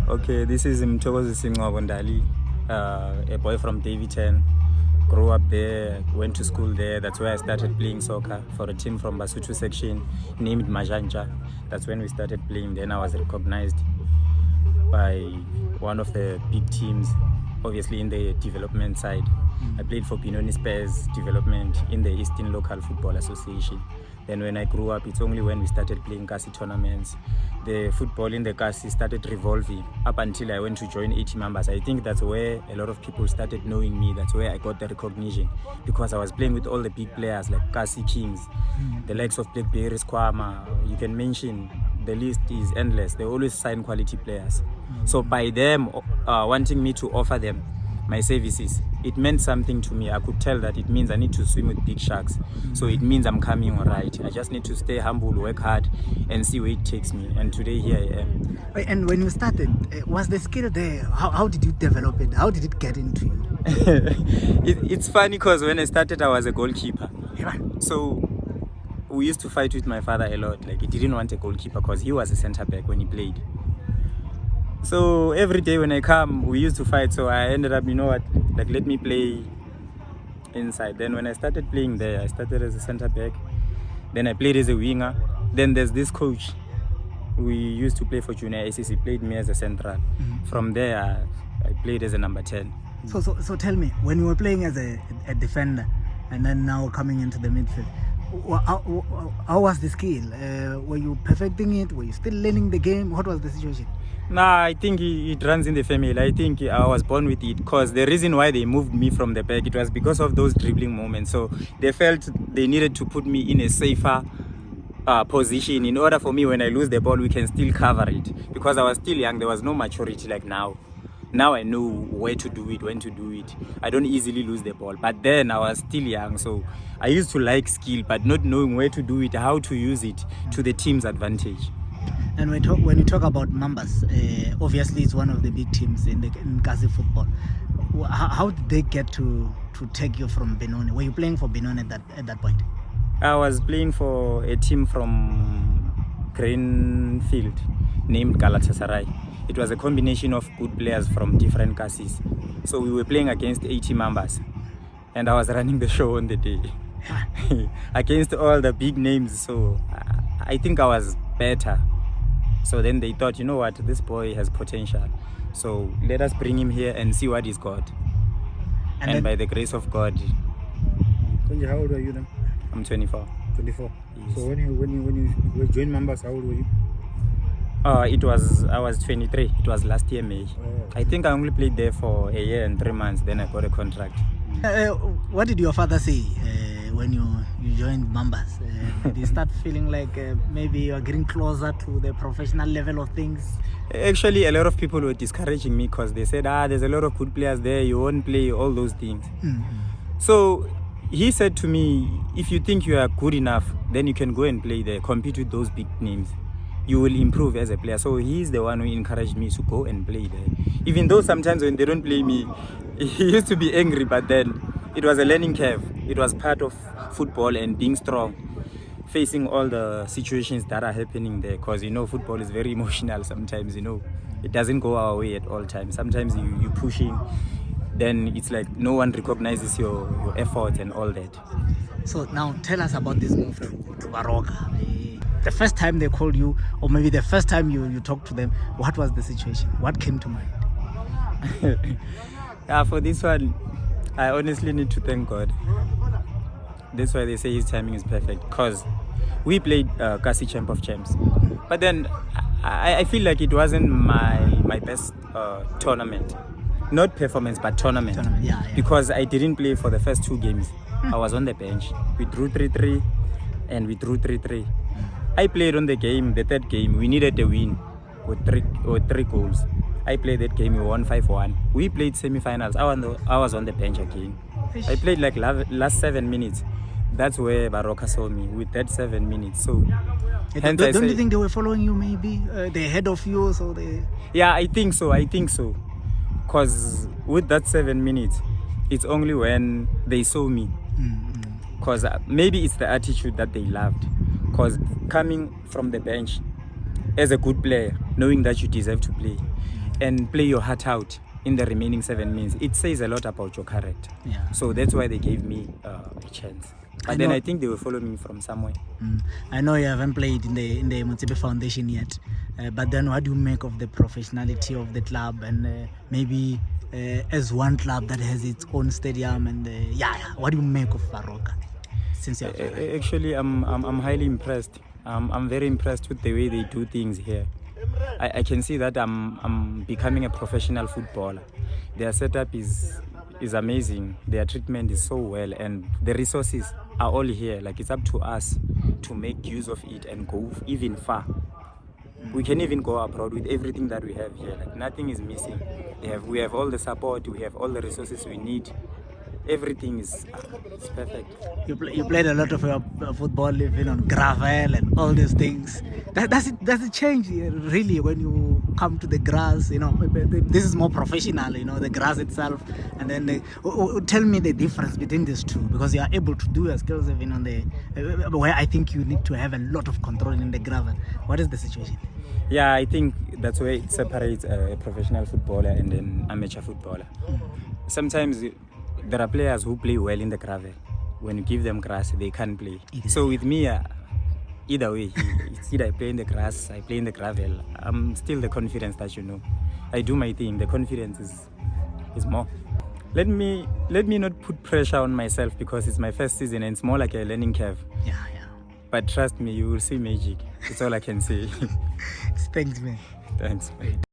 Okay, this is Mtokozi Singwabondali, a boy from Davidton. Grew up there, went to school there. That's where I started playing soccer for a team from Basotho section named Majanja. That's when we started playing. Then I was recognized by one of the big teams, obviously in the development side. I played for Benoni Spurs development in the Eastern Local Football Association. Then when I grew up, it's only when we started playing Kasi tournaments. The football in the Kasi started revolving up until I went to join AT Mambas. I think that's where a lot of people started knowing me. That's where I got the recognition because I was playing with all the big players like Kasi Kings, the likes of Blackberry, Squama. You can mention, the list is endless. They always sign quality players. So by them wanting me to offer them my services, it meant something to me. I could tell that it means I need to swim with big sharks. So it means I'm coming all right. I just need to stay humble, work hard, and see where it takes me. And today here I am. And when you started, was the skill there? How did you develop it? How did it get into you? It's funny because when I started, I was a goalkeeper. Yeah. So we used to fight with my father a lot. Like, he didn't want a goalkeeper because he was a center back when he played. So every day when I come, we used to fight. So I ended up, you know what, like, let me play inside. Then when I started playing there, I started as a center back. Then I played as a winger. Then there's this coach. We used to play for junior ACC, played me as a central. From there, I played as a number 10. So tell me, when you were playing as a defender and then now coming into the midfield, how was the skill? Were you perfecting it? Were you still learning the game? What was the situation? Nah, I think it runs in the family. I think I was born with it because the reason why they moved me from the back, it was because of those dribbling moments. So they felt they needed to put me in a safer position in order for me, when I lose the ball, we can still cover it. Because I was still young, there was no maturity like now. Now I know where to do it, when to do it. I don't easily lose the ball. But then I was still young, so I used to like skill, but not knowing where to do it, how to use it to the team's advantage. And when you talk about Mambas, obviously it's one of the big teams in Kasi football. How did they get to take you from Benoni? Were you playing for Benoni at that point? I was playing for a team from Greenfield named Galatasaray. It was a combination of good players from different Kasis. So we were playing against AT Mambas, and I was running the show on the day against all the big names. So I think I was better. So then they thought, you know what, this boy has potential. So let us bring him here and see what he's got. And by the grace of God. Konji, how old are you now? I'm 24. 24. Yes. So when you joined Mambas, how old were you? I was 23. It was last year May. Oh. I think I only played there for a year and 3 months. Then I got a contract. What did your father say when you joined Mambas? Did you start feeling like maybe you are getting closer to the professional level of things? Actually, a lot of people were discouraging me because they said, there's a lot of good players there. You won't play, all those things. So he said to me, if you think you are good enough, then you can go and play there, compete with those big names. You will improve as a player. So he's the one who encouraged me to go and play there. Even though sometimes when they don't play me, he used to be angry, but then it was a learning curve. It was part of football and being strong, facing all the situations that are happening there. Because, you know, football is very emotional sometimes, you know. It doesn't go our way at all times. Sometimes you're pushing, then it's like no one recognizes your effort and all that. So now tell us about this move to Baroka. The first time they called you, or maybe the first time you talked to them, what was the situation? What came to mind? For this one, I honestly need to thank God. That's why they say his timing is perfect. Because we played Kasi Champ of Champs. But then I feel like it wasn't my best tournament. Not performance, but tournament. Yeah. Because I didn't play for the first 2 games. I was on the bench. We drew 3-3 and we drew 3-3. I played on the game, the 3rd game. We needed a win with 3 goals. I played that game, we won 5-1. We played semi-finals. I was on the bench again. I played like last 7 minutes. That's where Baroka saw me, with that 7 minutes. So, don't you think they were following you maybe? They ahead of you, so they... Yeah, I think so. Because with that 7 minutes, it's only when they saw me. Because maybe it's the attitude that they loved. Because coming from the bench as a good player, knowing that you deserve to play, and play your heart out in the remaining 7 minutes, it says a lot about your character. Yeah. So that's why they gave me a chance. But then I think they will follow me from somewhere. I know you haven't played in the Motsepe Foundation yet, but then what do you make of the professionality of the club and maybe as one club that has its own stadium and what do you make of Baroka? Since you have Actually, I'm highly impressed. I'm very impressed with the way they do things here. I can see that I'm becoming a professional footballer. Their setup is amazing. Their treatment is so well, and the resources are all here. Like, it's up to us to make use of it and go even far. We can even go abroad with everything that we have here. Like, nothing is missing. We have all the support. We have all the resources we need. Everything is it's perfect. You played a lot of your football even on gravel and all these things. Does it change really when you come to the grass? You know, this is more professional. You know, the grass itself, and then tell me the difference between these two, because you are able to do your skills even on the where I think you need to have a lot of control in the gravel. What is the situation? Yeah, I think that's where it separates a professional footballer and an amateur footballer. Sometimes there are players who play well in the gravel. When you give them grass, they can't play. So with me, either way, it's either I play in the grass, I play in the gravel. I'm still the confidence that you know. I do my thing. The confidence is more. Let me not put pressure on myself, because it's my first season and it's more like a learning curve. Yeah. But trust me, you will see magic. That's all I can say. Thanks, man. Thanks, man.